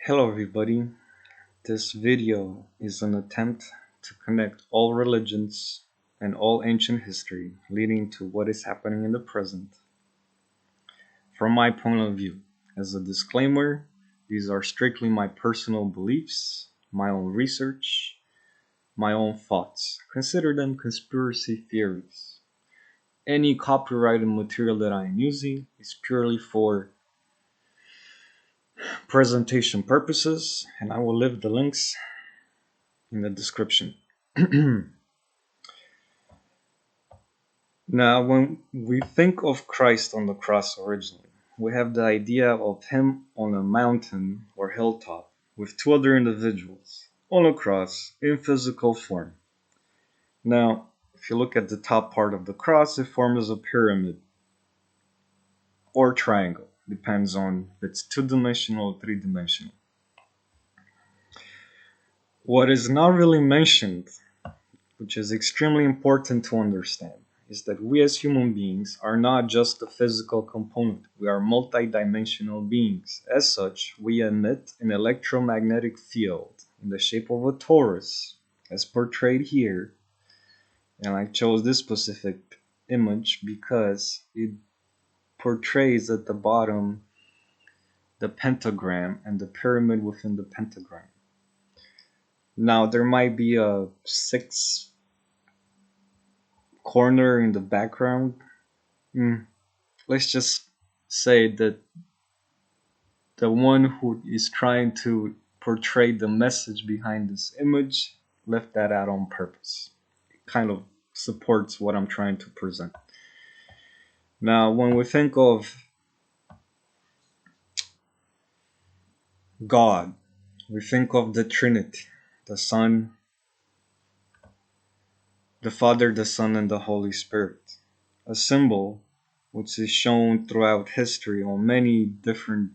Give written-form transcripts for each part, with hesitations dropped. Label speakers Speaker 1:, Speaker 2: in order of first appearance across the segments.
Speaker 1: Hello everybody, this video is an attempt to connect all religions and all ancient history leading to what is happening in the present from my point of view. As a disclaimer, these are strictly my personal beliefs, my own research, my own thoughts. Consider them conspiracy theories. Any copyrighted material that I am using is purely for presentation purposes, and I will leave the links in the description. Now, when we think of Christ on the cross originally, we have the idea of him on a mountain or hilltop with two other individuals on a cross in physical form. Now, if you look at the top part of the cross, it forms a pyramid or triangle. Depends on if it's two-dimensional or three-dimensional. What is not really mentioned, which is extremely important to understand, is that we as human beings are not just a physical component. We are multidimensional beings. As such, we emit an electromagnetic field in the shape of a torus, as portrayed here. And I chose this specific image because it portrays at the bottom the pentagram and the pyramid within the pentagram. Now, there might be a sixth corner in the background. Let's just say that the one who is trying to portray the message behind this image left that out on purpose. It kind of supports what I'm trying to present. Now, when we think of God, we think of the Trinity, the Son, the Father, the Son, and the Holy Spirit. A symbol which is shown throughout history on many different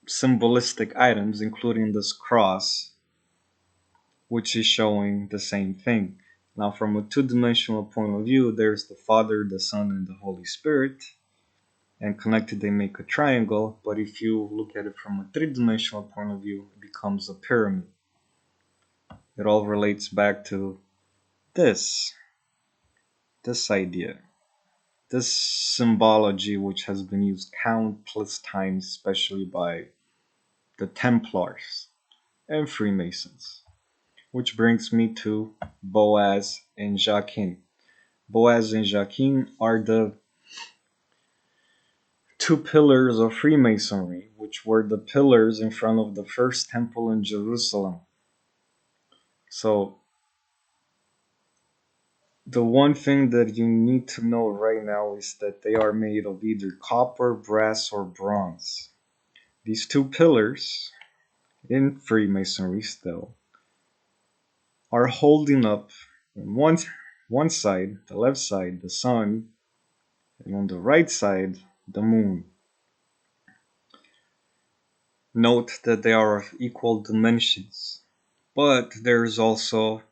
Speaker 1: symbolistic items, including this cross, which is showing the same thing. Now, from a two-dimensional point of view, there's the Father, the Son, and the Holy Spirit, and connected they make a triangle. But if you look at it from a three-dimensional point of view, it becomes a pyramid. It all relates back to this idea, this symbology, which has been used countless times, especially by the Templars and Freemasons. Which brings me to Boaz and Jachin. Boaz and Jachin are the two pillars of Freemasonry, which were the pillars in front of the first temple in Jerusalem. So, the one thing that you need to know right now is that they are made of either copper, brass, or bronze. These two pillars, in Freemasonry still, are holding up on one side, the left side, the sun, and on the right side, the moon. Note that they are of equal dimensions, but there's also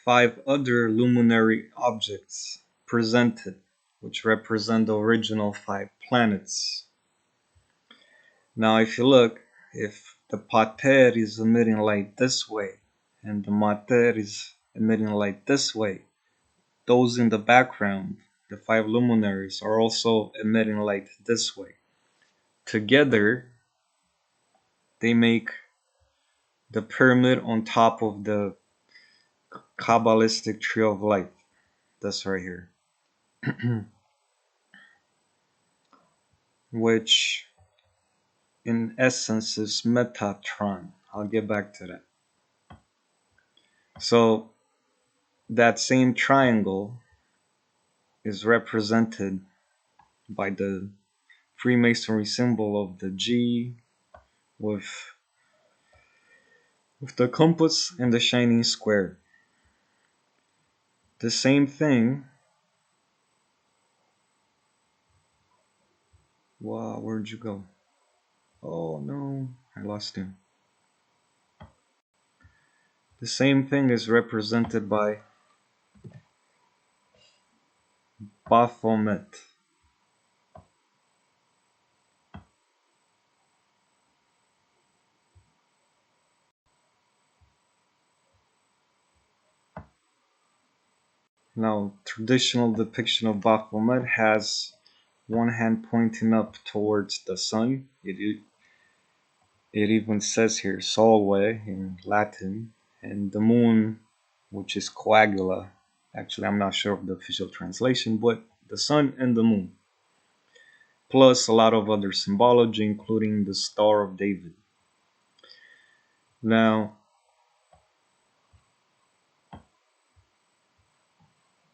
Speaker 1: 5 other luminary objects presented, which represent the original 5 planets. Now, if you look, if the Pater is emitting light this way, and the Mater is emitting light this way, those in the background, the 5 luminaries, are also emitting light this way. Together, they make the pyramid on top of the Kabbalistic tree of life. That's right here. Which, in essence, is Metatron. I'll get back to that. So, that same triangle is represented by the Freemasonry symbol of the G with the compass and the shining square. The same thing. Wow, where'd you go? Oh no, I lost him. The same thing is represented by Baphomet. Now, traditional depiction of Baphomet has one hand pointing up towards the sun. It even says here Solve in Latin, and the moon, which is Coagula. Actually, I'm not sure of the official translation, but the sun and the moon. Plus a lot of other symbology, including the Star of David. Now,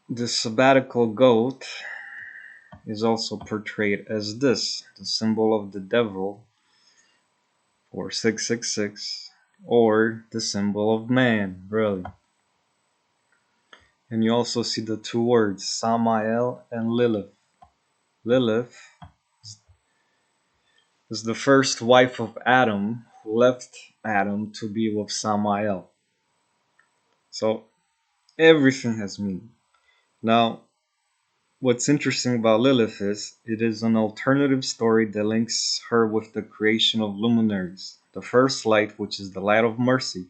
Speaker 1: the sabbatical goat is also portrayed as this, the symbol of the devil, or 666, or the symbol of man, really. And you also see the two words, Samael and Lilith. Lilith is the first wife of Adam who left Adam to be with Samael. So everything has meaning. Now, what's interesting about Lilith is it is an alternative story that links her with the creation of luminaries. The first light, which is the light of mercy.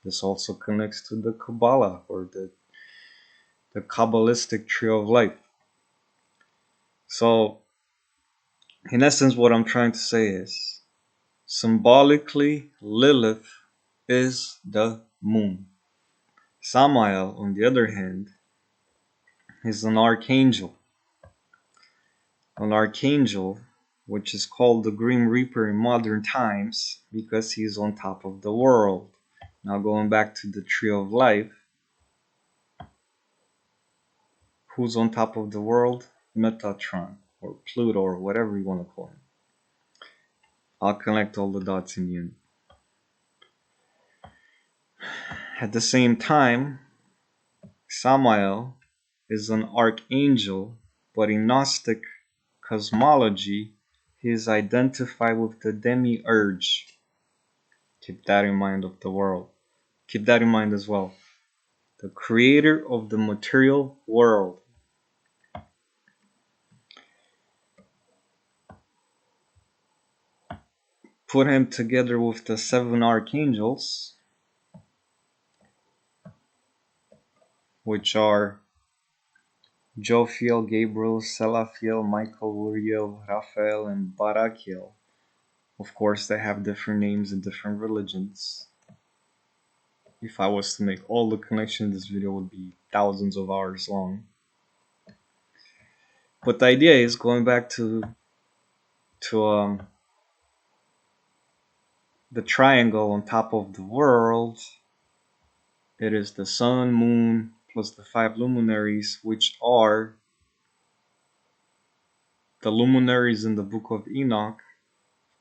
Speaker 1: This also connects to the Kabbalah, or the Kabbalistic tree of life. So, in essence, what I'm trying to say is symbolically, Lilith is the moon. Samael, on the other hand, is an archangel. An archangel, which is called the Grim Reaper in modern times because he's on top of the world. Now, going back to the tree of life, who's on top of the world? Metatron, or Pluto, or whatever you want to call him. I'll connect all the dots in the end. At the same time, Samael is an archangel, but in Gnostic cosmology, he is identified with the demiurge. Keep that in mind of the world. Keep that in mind as well. The creator of the material world. Put him together with the seven archangels, which are Jophiel, Gabriel, Seraphiel, Michael, Uriel, Raphael, and Barachiel. Of course, they have different names in different religions. If I was to make all the connections, this video would be thousands of hours long. But the idea is going back to the triangle on top of the world. It is the sun, moon, plus the five luminaries, which are the luminaries in the book of Enoch,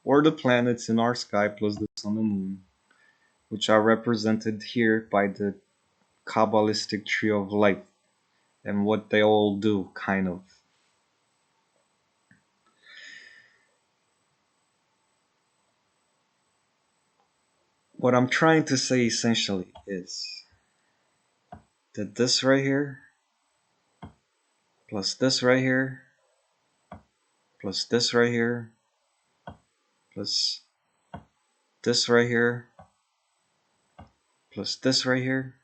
Speaker 1: or the planets in our sky, plus the sun and moon, which are represented here by the Kabbalistic tree of life and what they all do, kind of. What I'm trying to say essentially is that this right here, plus this right here, plus this right here, plus this right here, plus this right here,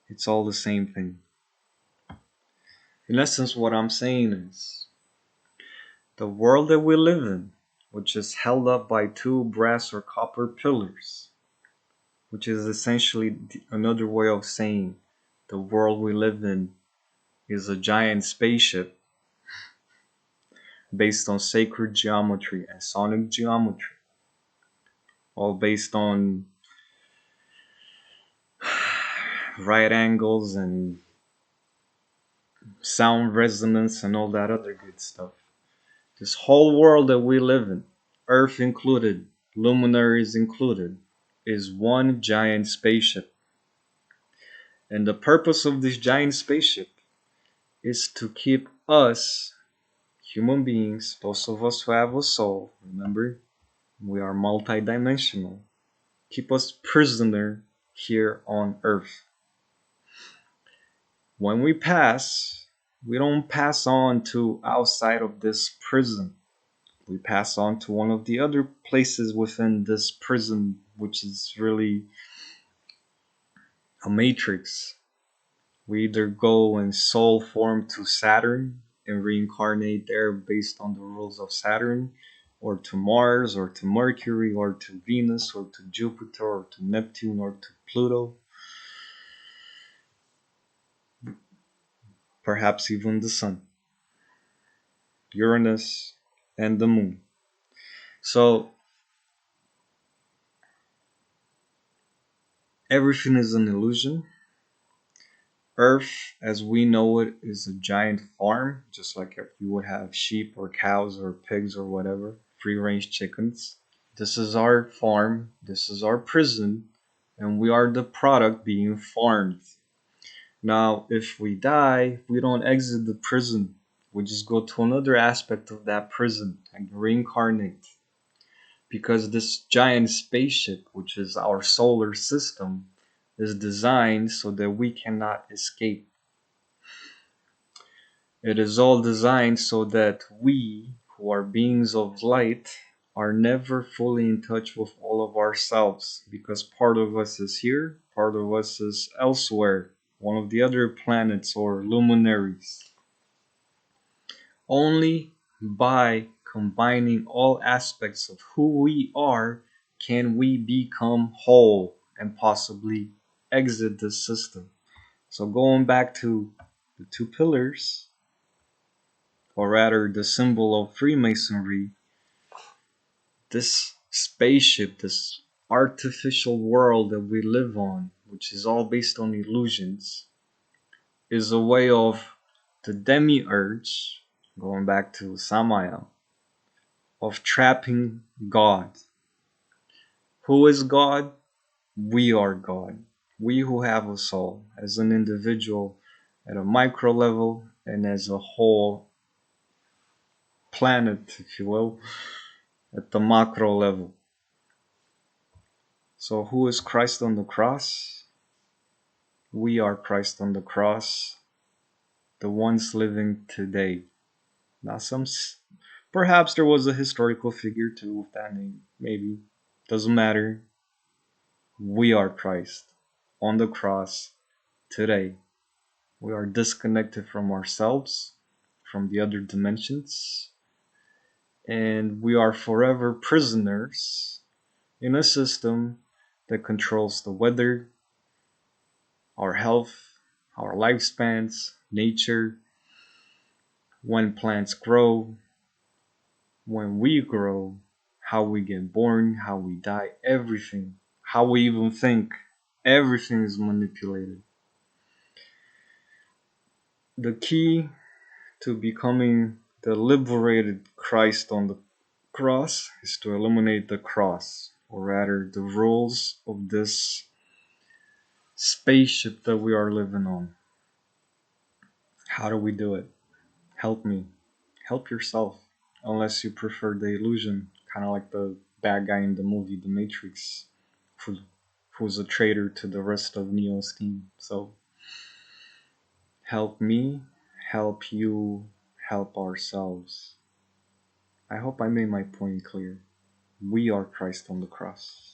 Speaker 1: it's all the same thing. In essence, what I'm saying is the world that we live in, which is held up by two brass or copper pillars, which is essentially another way of saying the world we live in is a giant spaceship based on sacred geometry and sonic geometry, all based on right angles and sound resonance and all that other good stuff. This whole world that we live in, Earth included, luminaries included, is one giant spaceship. And the purpose of this giant spaceship is to keep us, human beings, those of us who have a soul, remember, we are multidimensional, keep us prisoner here on Earth. When we pass, we don't pass on to outside of this prison. We pass on to one of the other places within this prison, which is really a matrix, We either go in soul form to Saturn and reincarnate there based on the rules of Saturn, or to Mars, or to Mercury, or to Venus, or to Jupiter, or to Neptune, or to Pluto, perhaps even the Sun, Uranus, and the Moon. So everything is an illusion. Earth, as we know it, is a giant farm, just like if you would have sheep or cows or pigs or whatever, free range chickens. This is our farm, this is our prison, and we are the product being farmed. Now, if we die, we don't exit the prison. We just go to another aspect of that prison and reincarnate. Because this giant spaceship, which is our solar system, is designed so that we cannot escape. It is all designed so that we, who are beings of light, are never fully in touch with all of ourselves, because part of us is here, part of us is elsewhere, one of the other planets or luminaries. Only by combining all aspects of who we are can we become whole and possibly exit this system. So going back to the two pillars, or rather the symbol of Freemasonry, this spaceship, this artificial world that we live on, which is all based on illusions, is a way of the demiurge, going back to Samael, of trapping God. Who is God? We are God. We who have a soul, as an individual at a micro level and as a whole planet, if you will, at the macro level. So, who is Christ on the cross? We are Christ on the cross, the ones living today. Now, perhaps there was a historical figure too with that name. Maybe. Doesn't matter. We are Christ on the cross today. We are disconnected from ourselves, from the other dimensions, and we are forever prisoners in a system that controls the weather, our health, our lifespans, nature, when plants grow, when we grow, how we get born, how we die, everything, how we even think, everything is manipulated. The key to becoming the liberated Christ on the cross is to eliminate the cross, or rather, the rules of this spaceship that we are living on. How do we do it? Help me. Help yourself. Unless you prefer the illusion, kind of like the bad guy in the movie The Matrix, who, who's a traitor to the rest of Neo's team. So, help me, help you, help ourselves. I hope I made my point clear. We are Christ on the cross.